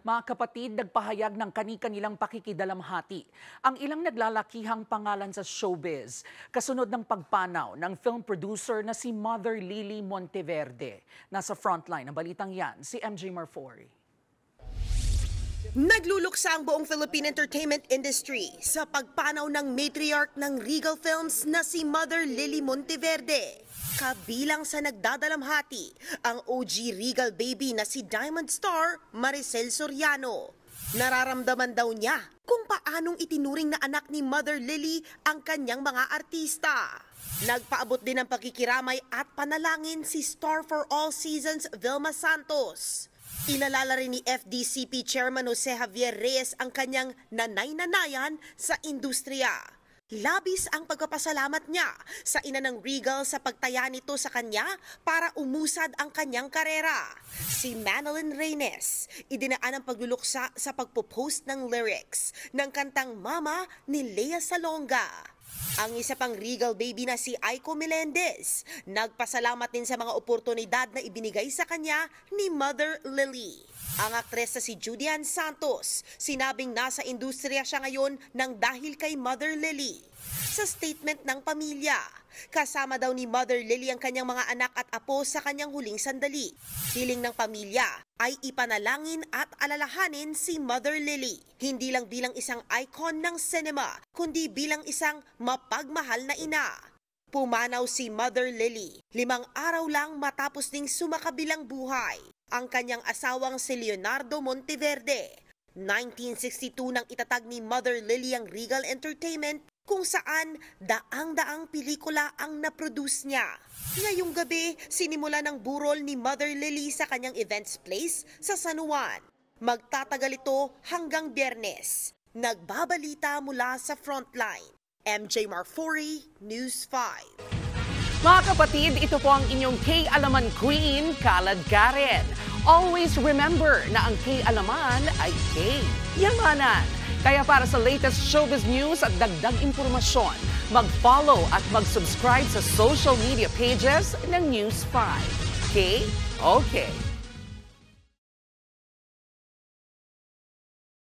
Mga kapatid, nagpahayag ng kani-kanilang pakikidalamhati ang ilang naglalakihang pangalan sa showbiz, kasunod ng pagpanaw ng film producer na si Mother Lily Monteverde. Nasa frontline ng balitang yan, si MJ Marfori. Nagluluksa ang buong Philippine entertainment industry sa pagpanaw ng matriarch ng Regal Films na si Mother Lily Monteverde. Kabilang sa nagdadalamhati ang OG Regal baby na si Diamond Star Maricel Soriano. Nararamdaman daw niya kung paanong itinuring na anak ni Mother Lily ang kanyang mga artista. Nagpaabot din ng pakikiramay at panalangin si Star for All Seasons Vilma Santos. Inalala rin ni FDCP Chairman Jose Javier Reyes ang kanyang nanay-nanayan sa industriya. Labis ang pagpapasalamat niya sa ina ng Regal sa pagtaya nito sa kanya para umusad ang kanyang karera. Si Manolyn Reynes, idinaan ang pagluluksa sa pagpo-post ng lyrics ng kantang Mama ni Lea Salonga. Ang isa pang Regal baby na si Aiko Melendez, nagpasalamat din sa mga oportunidad na ibinigay sa kanya ni Mother Lily. Ang aktres na si Judian Santos, sinabing nasa industriya siya ngayon nang dahil kay Mother Lily. Sa statement ng pamilya, kasama daw ni Mother Lily ang kanyang mga anak at apo sa kanyang huling sandali. Hiling ng pamilya ay ipanalangin at alalahanin si Mother Lily, hindi lang bilang isang icon ng cinema, kundi bilang isang mapagmahal na ina. Pumanaw si Mother Lily 5 araw lang matapos ding sumakabilang buhay ang kanyang asawang si Leonardo Monteverde. 1962 nang itatag ni Mother Lily ang Regal Entertainment kung saan daang-daang pelikula ang naproduce niya. Ngayong gabi, sinimula ng burol ni Mother Lily sa kanyang events place sa San Juan. Magtatagal ito hanggang Biyernes. Nagbabalita mula sa Frontline. MJ Marfori, News 5. Mga kapatid, ito po ang inyong K-Alaman Queen, Kalad Karen. Always remember na ang K-Alaman ay K-Yamanan. Kaya para sa latest showbiz news at dagdag impormasyon, mag-follow at mag-subscribe sa social media pages ng News 5. Okay?